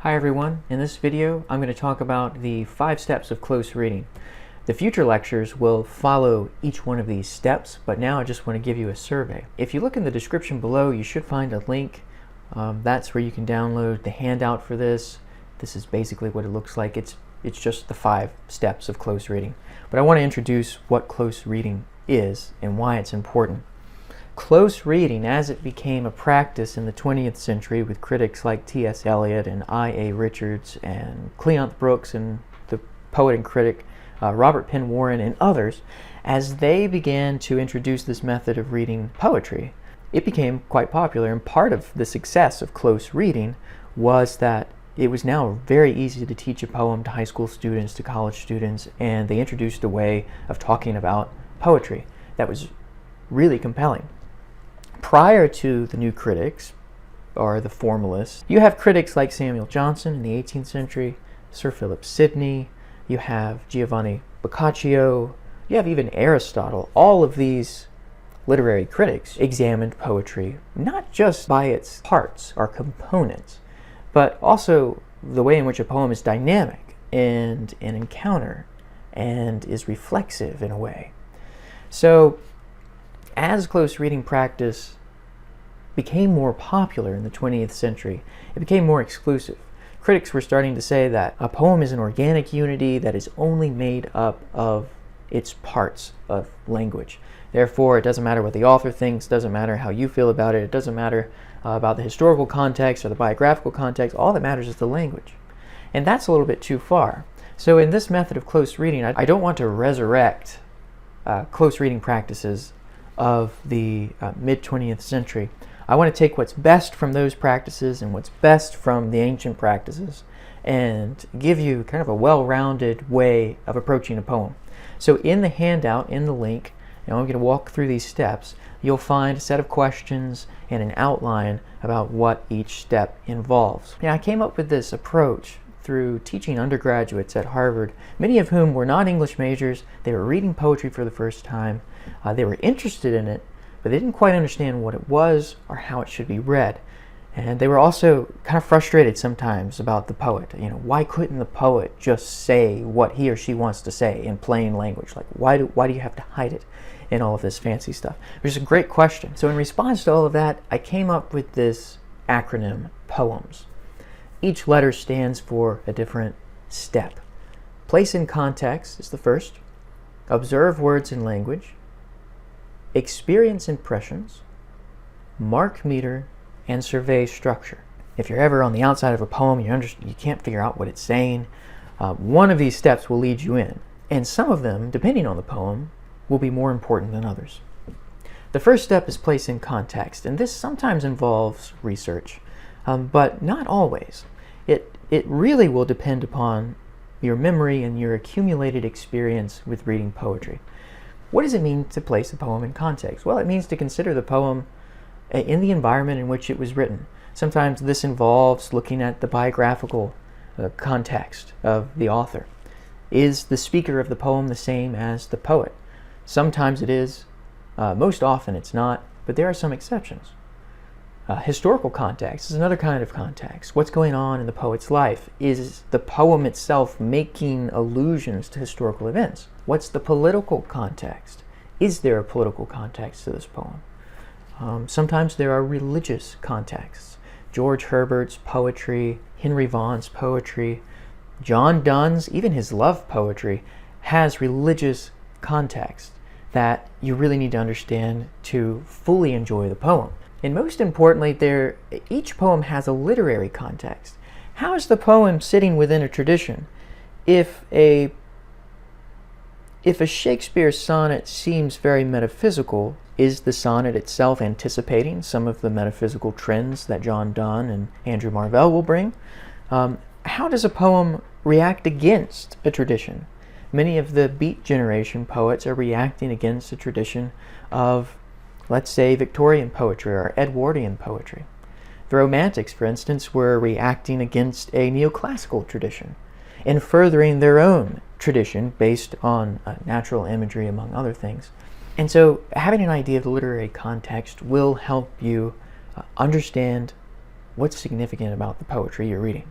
Hi everyone, in this video I'm going to talk about the 5 steps of close reading. The future lectures will follow each one of these steps, but now I just want to give you a survey. If you look in the description below, you should find a link. That's where you can download the handout for this. This is basically what it looks like. It's just the 5 steps of close reading. But I want to introduce what close reading is and why it's important. Close reading, as it became a practice in the 20th century with critics like T.S. Eliot and I.A. Richards and Cleanth Brooks and the poet and critic Robert Penn Warren and others, as they began to introduce this method of reading poetry, it became quite popular. And part of the success of close reading was that it was now very easy to teach a poem to high school students, to college students, and they introduced a way of talking about poetry that was really compelling. Prior to the new critics, or the formalists, you have critics like Samuel Johnson in the 18th century, Sir Philip Sidney, you have Giovanni Boccaccio, you have even Aristotle. All of these literary critics examined poetry not just by its parts or components, but also the way in which a poem is dynamic and an encounter and is reflexive in a way. So as close reading practice became more popular in the 20th century, it became more exclusive. Critics were starting to say that a poem is an organic unity that is only made up of its parts of language. Therefore, it doesn't matter what the author thinks, doesn't matter how you feel about it, it doesn't matter about the historical context or the biographical context. All that matters is the language. And that's a little bit too far. So in this method of close reading, I don't want to resurrect close reading practices of the mid-20th century. I want to take what's best from those practices and what's best from the ancient practices and give you kind of a well-rounded way of approaching a poem. So in the handout, in the link, and I'm going to walk through these steps, you'll find a set of questions and an outline about what each step involves. Now, I came up with this approach through teaching undergraduates at Harvard, many of whom were not English majors. They were reading poetry for the first time. They were interested in it, but they didn't quite understand what it was or how it should be read. And they were also kind of frustrated sometimes about the poet. You know, why couldn't the poet just say what he or she wants to say in plain language? Like, why do you have to hide it in all of this fancy stuff? Which is a great question. So in response to all of that, I came up with this acronym, POEMS. Each letter stands for a different step. Place in context is the first. Observe words and language. Experience impressions. Mark meter, and survey structure. If you're ever on the outside of a poem, you can't figure out what it's saying, one of these steps will lead you in. And some of them, depending on the poem, will be more important than others. The first step is place in context, and this sometimes involves research, but not always. It really will depend upon your memory and your accumulated experience with reading poetry. What does it mean to place a poem in context? Well, it means to consider the poem in the environment in which it was written. Sometimes this involves looking at the biographical context of the author. Is the speaker of the poem the same as the poet? Sometimes it is, most often it's not, but there are some exceptions. Historical context is another kind of context. What's going on in the poet's life? Is the poem itself making allusions to historical events? What's the political context? Is there a political context to this poem? Sometimes there are religious contexts. George Herbert's poetry, Henry Vaughan's poetry, John Donne's, even his love poetry, has religious context that you really need to understand to fully enjoy the poem. And most importantly, each poem has a literary context. How is the poem sitting within a tradition? If a Shakespeare sonnet seems very metaphysical, is the sonnet itself anticipating some of the metaphysical trends that John Donne and Andrew Marvell will bring? How does a poem react against a tradition? Many of the Beat Generation poets are reacting against a tradition of, let's say, Victorian poetry or Edwardian poetry. The Romantics, for instance, were reacting against a neoclassical tradition and furthering their own tradition based on natural imagery, among other things. And so having an idea of the literary context will help you understand what's significant about the poetry you're reading.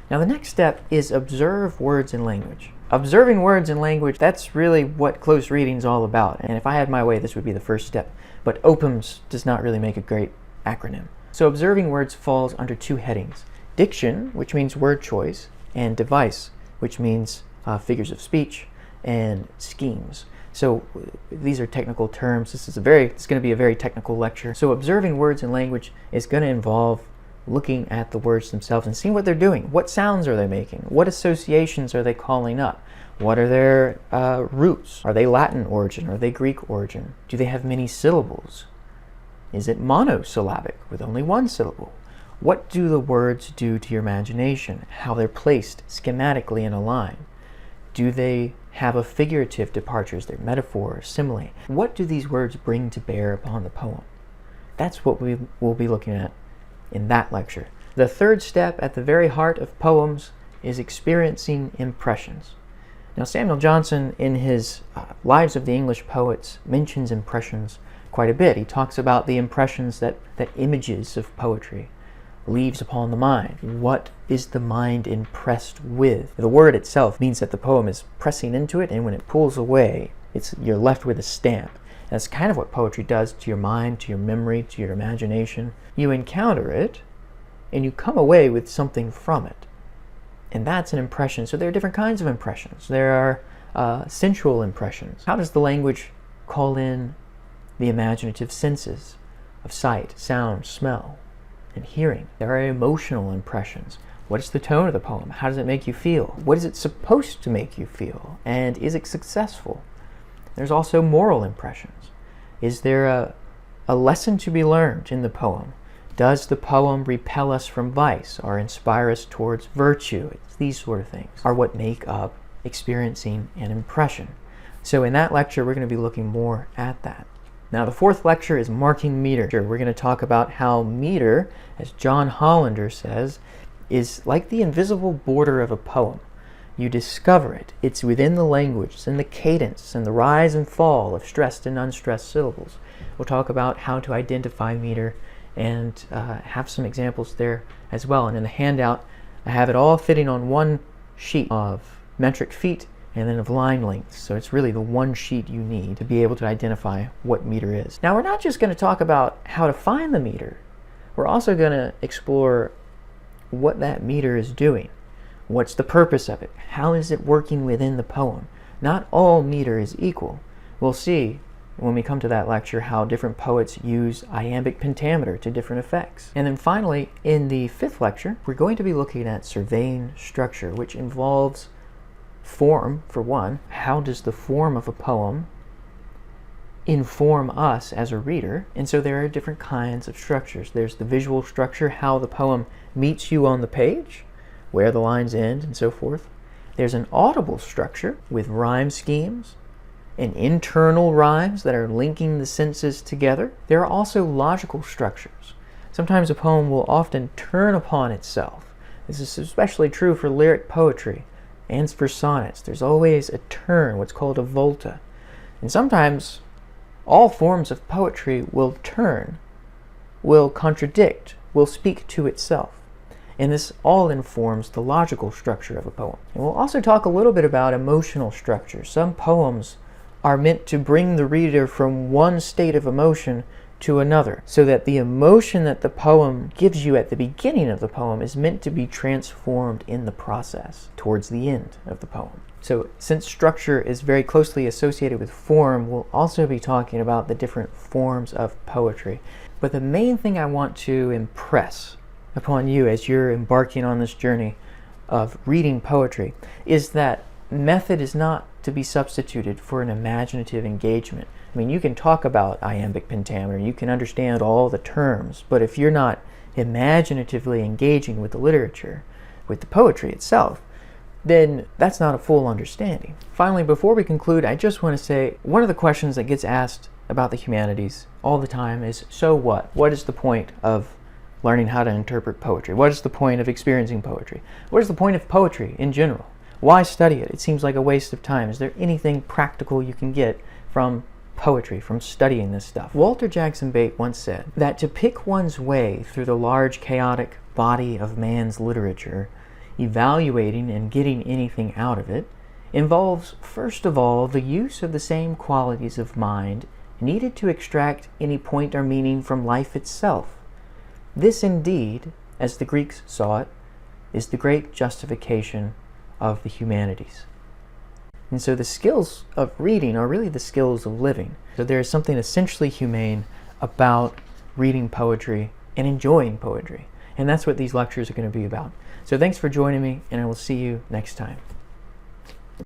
Now the next step is observe words and language. Observing words and language, that's really what close reading is all about. And if I had my way, this would be the first step. But OPUMS does not really make a great acronym. So observing words falls under two headings. Diction, which means word choice, and device, which means figures of speech, and schemes. So these are technical terms. It's going to be a very technical lecture. So observing words and language is going to involve looking at the words themselves and seeing what they're doing. What sounds are they making? What associations are they calling up? What are their roots? Are they Latin origin? Are they Greek origin? Do they have many syllables? Is it monosyllabic with only one syllable? What do the words do to your imagination? How they're placed schematically in a line? Do they have a figurative departure? Is there metaphor or simile? What do these words bring to bear upon the poem? That's what we will be looking at in that lecture. The third step at the very heart of poems is experiencing impressions. Now Samuel Johnson in his Lives of the English Poets mentions impressions quite a bit. He talks about the impressions that images of poetry leaves upon the mind. What is the mind impressed with? The word itself means that the poem is pressing into it, and when it pulls away, you're left with a stamp. That's kind of what poetry does to your mind, to your memory, to your imagination. You encounter it, and you come away with something from it. And that's an impression. So there are different kinds of impressions. There are sensual impressions. How does the language call in the imaginative senses of sight, sound, smell, and hearing? There are emotional impressions. What is the tone of the poem? How does it make you feel? What is it supposed to make you feel? And is it successful? There's also moral impressions. Is there a lesson to be learned in the poem? Does the poem repel us from vice or inspire us towards virtue? These sort of things are what make up experiencing an impression. So in that lecture, we're going to be looking more at that. Now the fourth lecture is marking meter. We're going to talk about how meter, as John Hollander says, is like the invisible border of a poem. You discover it. It's within the language, it's in the cadence and the rise and fall of stressed and unstressed syllables. We'll talk about how to identify meter and have some examples there as well. And in the handout, I have it all fitting on one sheet of metric feet and then of line lengths. So it's really the one sheet you need to be able to identify what meter is. Now we're not just going to talk about how to find the meter. We're also going to explore what that meter is doing. What's the purpose of it? How is it working within the poem? Not all meter is equal. We'll see when we come to that lecture how different poets use iambic pentameter to different effects. And then finally, in the fifth lecture, we're going to be looking at surveying structure, which involves form, for one. How does the form of a poem inform us as a reader? And so there are different kinds of structures. There's the visual structure, how the poem meets you on the page, where the lines end, and so forth. There's an audible structure with rhyme schemes and internal rhymes that are linking the senses together. There are also logical structures. Sometimes a poem will often turn upon itself. This is especially true for lyric poetry and for sonnets. There's always a turn, what's called a volta. And sometimes all forms of poetry will turn, will contradict, will speak to itself. And this all informs the logical structure of a poem. And we'll also talk a little bit about emotional structure. Some poems are meant to bring the reader from one state of emotion to another, so that the emotion that the poem gives you at the beginning of the poem is meant to be transformed in the process towards the end of the poem. So since structure is very closely associated with form, we'll also be talking about the different forms of poetry. But the main thing I want to impress upon you as you're embarking on this journey of reading poetry is that method is not to be substituted for an imaginative engagement. I mean, you can talk about iambic pentameter, you can understand all the terms, but if you're not imaginatively engaging with the literature, with the poetry itself, then that's not a full understanding. Finally, before we conclude, I just want to say one of the questions that gets asked about the humanities all the time is, so what? What is the point of learning how to interpret poetry? What is the point of experiencing poetry? What is the point of poetry in general? Why study it? It seems like a waste of time. Is there anything practical you can get from poetry, from studying this stuff? Walter Jackson Bate once said that to pick one's way through the large chaotic body of man's literature evaluating and getting anything out of it involves, first of all, the use of the same qualities of mind needed to extract any point or meaning from life itself. This indeed, as the Greeks saw it, is the great justification of the humanities. And so the skills of reading are really the skills of living. So there is something essentially humane about reading poetry and enjoying poetry. And that's what these lectures are going to be about. So thanks for joining me, and I will see you next time.